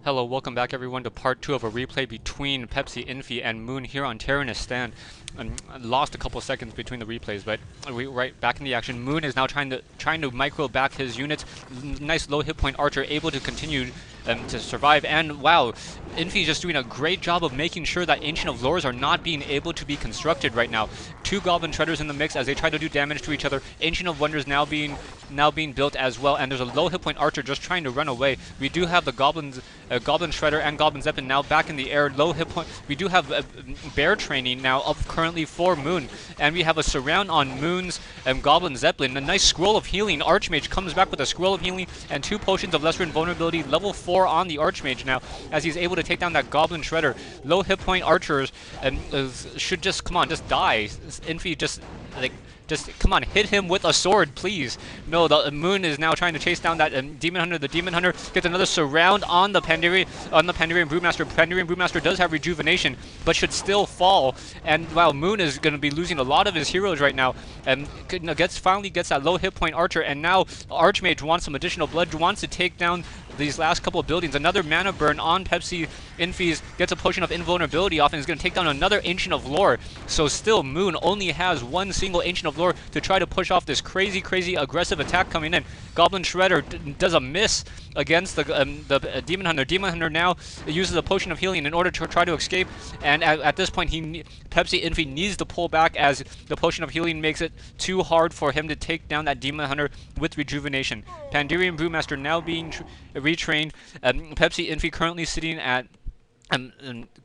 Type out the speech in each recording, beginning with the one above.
Hello, welcome back everyone to part 2 of a replay between Pepsi, Infi, and Moon here on Terenas stand. Lost a couple seconds between the replays, but we right back in the action. Moon is now trying to micro back his units. Nice low hit point archer able to continue to survive, and wow, Infi just doing a great job of making sure that Ancient of Lores are not being able to be constructed right now. Two Goblin Shredders in the mix as they try to do damage to each other. Ancient of Wonders now being built as well, and there's a low hit point archer just trying to run away. We do have the Goblin Shredder and Goblin Zeppelin now back in the air. Low hit point. We do have bear training now up currently for Moon, and we have a surround on Moon's Goblin Zeppelin. A nice scroll of healing. Archmage comes back with a scroll of healing and 2 potions of lesser invulnerability. Level 4 on the Archmage now, as he's able to take down that Goblin Shredder. Low hit point archers should just come on, just die. Infi just come on, hit him with a sword, please. No, the Moon is now trying to chase down that Demon Hunter. The Demon Hunter gets another surround on the Pandarian Brewmaster. Pandarian Brewmaster does have rejuvenation, but should still fall. And wow, Moon is going to be losing a lot of his heroes right now. And finally gets that low hit point archer, and now Archmage wants some additional blood, wants to take down these last couple of buildings. Another mana burn on Pepsi. Infi's gets a potion of invulnerability off and is going to take down another Ancient of Lore. So still, Moon only has one single Ancient of Lore to try to push off this crazy aggressive attack coming in. Goblin Shredder does a miss against the Demon Hunter. Demon Hunter now uses a potion of healing in order to try to escape, and at this point, Pepsi Infi needs to pull back as the potion of healing makes it too hard for him to take down that Demon Hunter with rejuvenation. Pandarian Brewmaster now being retrained. Pepsi Infi currently sitting at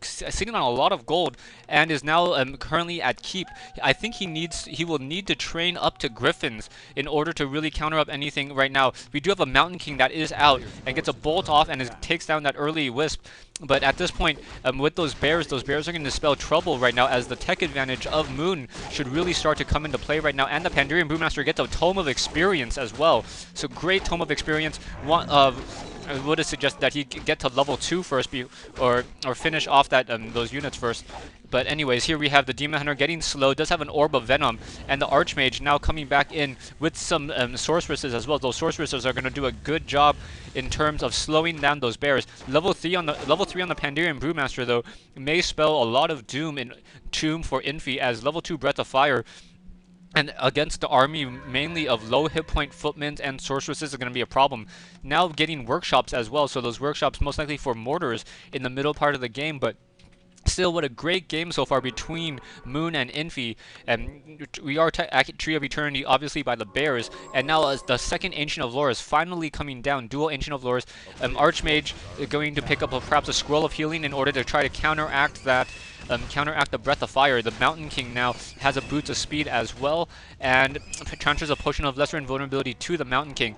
sitting on a lot of gold and is now currently at keep. I think he will need to train up to Griffins in order to really counter up anything right now. We do have a Mountain King that is out and gets a bolt off and takes down that early Wisp. But at this point, with those bears are going to spell trouble right now, as the tech advantage of Moon should really start to come into play right now. And the Pandarian Brewmaster gets a Tome of Experience as well. So great Tome of Experience. I would have suggested that he get to level 2 first, or finish off that those units first. But anyways, here we have the Demon Hunter getting slow, does have an Orb of Venom, and the Archmage now coming back in with some Sorceresses as well. Those Sorceresses are going to do a good job in terms of slowing down those bears. Level 3 on the Pandarian Brewmaster though may spell a lot of doom for Infi, as level 2 Breath of Fire and against the army mainly of low hit point footmen and sorceresses is going to be a problem. Now getting workshops as well, so those workshops most likely for mortars in the middle part of the game, but still, what a great game so far between Moon and Infi. And we are at Tree of Eternity, obviously, by the Bears. And now as the second Ancient of Lore is finally coming down, dual Ancient of Lores. Archmage is going to pick up perhaps a Scroll of Healing in order to try to counteract that. Counteract the Breath of Fire. The Mountain King now has a Boots of Speed as well, and transfers a Potion of Lesser Invulnerability to the Mountain King.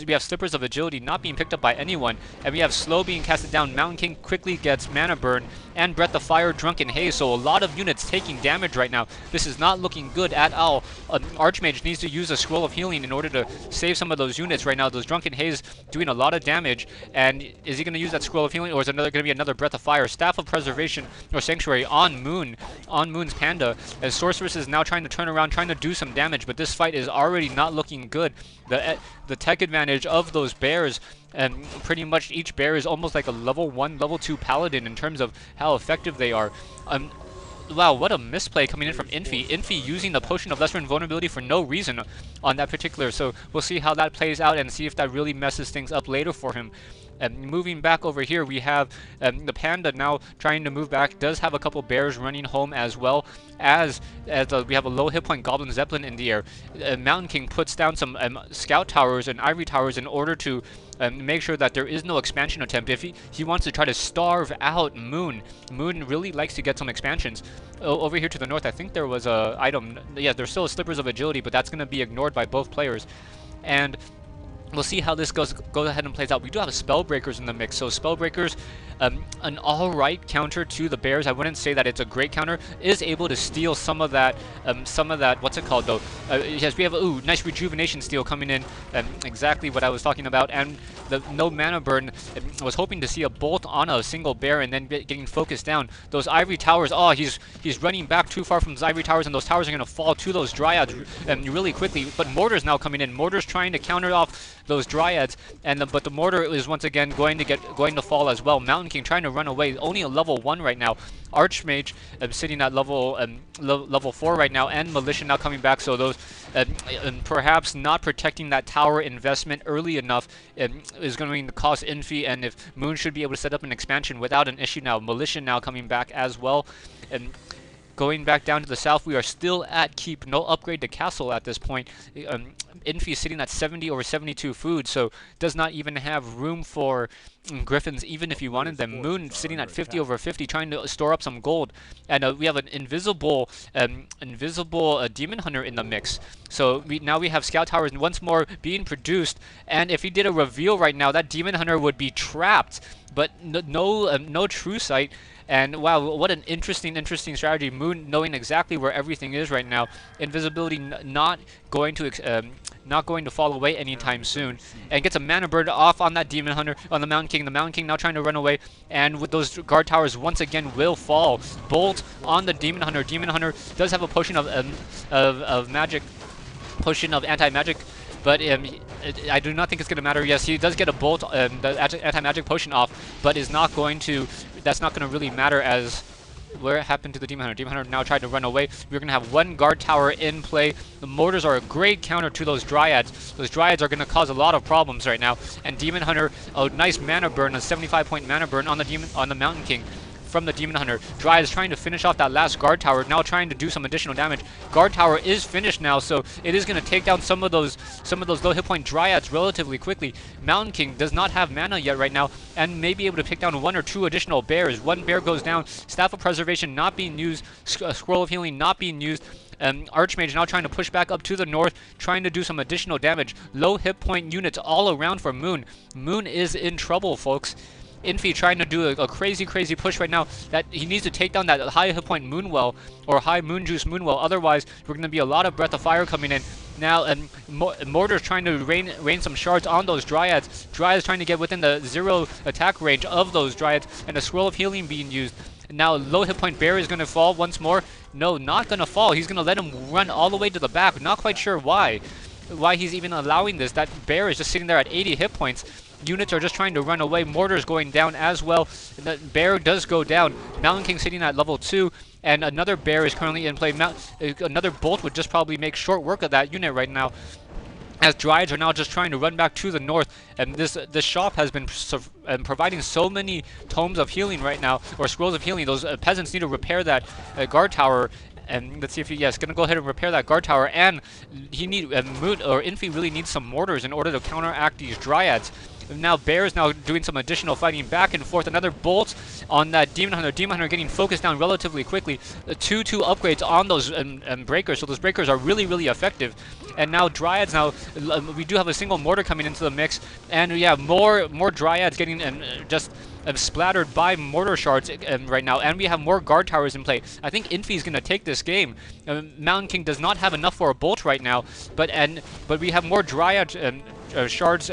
We have Slippers of Agility not being picked up by anyone, and we have Slow being casted down. Mountain King quickly gets Mana Burn and Breath of Fire, Drunken Haze, so a lot of units taking damage right now. This is not looking good at all. Archmage needs to use a Scroll of Healing in order to save some of those units right now. Those Drunken Haze doing a lot of damage, and is he going to use that Scroll of Healing, or is it going to be another Breath of Fire? Staff of Preservation or Sanctuary on Moon's Panda, as Sorceress is now trying to turn around, trying to do some damage, but this fight is already not looking good. The tech advantage of those bears, and pretty much each bear is almost like a level 1, level 2 paladin in terms of how effective they are. Wow, what a misplay coming in from Infi. Infi using the Potion of Lesser Invulnerability for no reason on that particular, so we'll see how that plays out and see if that really messes things up later for him. Moving back over here, we have the Panda now trying to move back, does have a couple bears running home as well, as we have a low hit point Goblin Zeppelin in the air. Mountain King puts down some scout towers and ivory towers in order to make sure that there is no expansion attempt. If he wants to try to starve out Moon. Moon really likes to get some expansions. Over here to the north, I think there was a item. Yeah, there's still Slippers of Agility, but that's going to be ignored by both players. And we'll see how this goes ahead and plays out. We do have Spellbreakers in the mix, so Spellbreakers, an alright counter to the bears. I wouldn't say that it's a great counter. Is able to steal some of that, what's it called though? Yes, we have nice rejuvenation steal coming in, exactly what I was talking about, and the no mana burn. Was hoping to see a bolt on a single bear and then getting focused down. Those ivory towers, he's running back too far from those ivory towers, and those towers are going to fall to those dryads really quickly. But Mortar's now coming in. Mortar's trying to counter off those Dryads, but the mortar is once again going to fall as well. Mountain King trying to run away, only a level 1 right now. Archmage sitting at level 4 right now, and Militia now coming back, so those perhaps not protecting that tower investment early enough is going to cost Infi, and if Moon should be able to set up an expansion without an issue now. Militia now coming back as well. And going back down to the south, we are still at keep. No upgrade to castle at this point. Infi is sitting at 70 over 72 food, so does not even have room for Griffins, even if you wanted them. Moon sitting at 50 over 50, trying to store up some gold. And we have an invisible Demon Hunter in the mix. So now we have Scout Towers once more being produced. And if he did a reveal right now, that Demon Hunter would be trapped. But no true sight. And wow, what an interesting strategy. Moon knowing exactly where everything is right now. Invisibility not going to fall away anytime soon. And gets a mana bird off on that Demon Hunter, on the Mountain King. The Mountain King now trying to run away. And with those guard towers once again will fall. Bolt on the Demon Hunter. Demon Hunter does have a potion of magic, potion of anti-magic. But I do not think it's going to matter. Yes, he does get a bolt, the anti-magic potion off, but is not going to. That's not going to really matter as where it happened to the Demon Hunter. Demon Hunter now tried to run away. We're going to have one guard tower in play. The mortars are a great counter to those Dryads. Those Dryads are going to cause a lot of problems right now. And Demon Hunter, a nice mana burn, a 75-point mana burn on the Mountain King from the Demon Hunter. Dryad is trying to finish off that last guard tower, now trying to do some additional damage. Guard tower is finished now, so it is going to take down some of those low hit point Dryads relatively quickly. Mountain King does not have mana yet right now, and may be able to pick down 1 or 2 additional bears. One bear goes down. Staff of Preservation not being used. Scroll of Healing not being used. Archmage now trying to push back up to the north, trying to do some additional damage. Low hit point units all around for Moon. Moon is in trouble, folks. Infi trying to do a crazy push right now. That he needs to take down that high hit point Moonwell, or high Moon Juice Moonwell. Otherwise, we're going to be a lot of Breath of Fire coming in. Now, Mortar's trying to rain some shards on those Dryads. Dryads trying to get within the 0 attack range of those Dryads, and a Scroll of Healing being used. Now, low hit point Bear is going to fall once more. No, not going to fall. He's going to let him run all the way to the back. Not quite sure why he's even allowing this. That Bear is just sitting there at 80 hit points. Units are just trying to run away. Mortar's going down as well. The bear does go down. Mountain King sitting at level 2, and another bear is currently in play. Another bolt would just probably make short work of that unit right now, as Dryads are now just trying to run back to the north. And this shop has been providing so many tomes of healing right now, or scrolls of healing. Those peasants need to repair that guard tower. And let's see if yes, gonna go ahead and repair that guard tower. And Infi really needs some mortars in order to counteract these Dryads. Now Bear's now doing some additional fighting back and forth. Another bolt on that Demon Hunter. Demon Hunter getting focused down relatively quickly. 2-2 upgrades on those breakers. So those breakers are really effective. And now Dryads now, we do have a single mortar coming into the mix. And yeah, more Dryads getting just splattered by mortar shards right now. And we have more guard towers in play. I think Infi is going to take this game. Mountain King does not have enough for a bolt right now. But we have more Dryad shards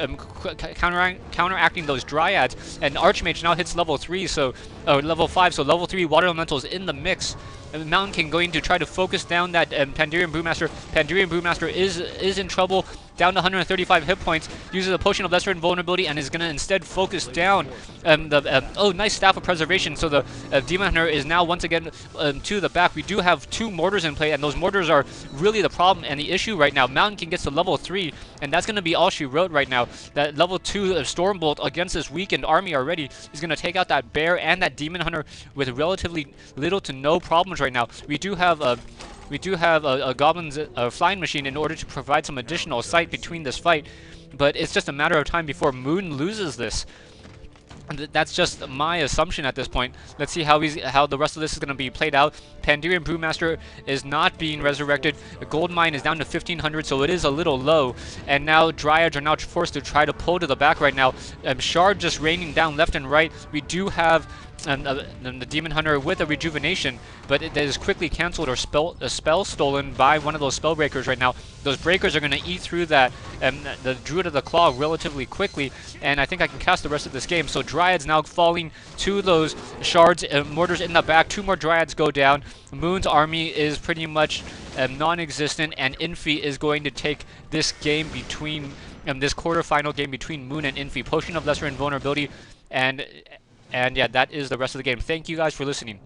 counteracting those Dryads, and Archmage now hits level 3, so level 5, so level 3 water elementals in the mix. And Mountain King going to try to focus down that Pandirian Brewmaster. Pandirian Brewmaster is in trouble, down to 135 hit points, uses a potion of lesser invulnerability, and is going to instead focus down nice Staff of Preservation. So the Demon Hunter is now once again to the back. We do have 2 mortars in play, and those mortars are really the problem and the issue right now. Mountain King gets to level 3, and that's going to be all she wrote right now. That level 2 Stormbolt against this weakened army already is going to take out that Bear and that Demon Hunter with relatively little to no problems right now. We do have a Goblin's flying machine in order to provide some additional sight between this fight, but it's just a matter of time before Moon loses this. That's just my assumption at this point. Let's see how the rest of this is going to be played out. Pandirian Brewmaster is not being resurrected. The gold mine is down to 1,500, so it is a little low. And now Dryads are now forced to try to pull to the back right now. Shard just raining down left and right. We do have the Demon Hunter with a rejuvenation, but it is quickly cancelled or spell stolen by one of those spell breakers right now. Those breakers are going to eat through that the Druid of the Claw relatively quickly, and I think I can cast the rest of this game. So Dryads now falling to those shards, mortars in the back. 2 more Dryads go down. Moon's army is pretty much non-existent, and Infi is going to take this game between this quarterfinal game between Moon and Infi. Potion of Lesser Invulnerability, and yeah, that is the rest of the game. Thank you guys for listening.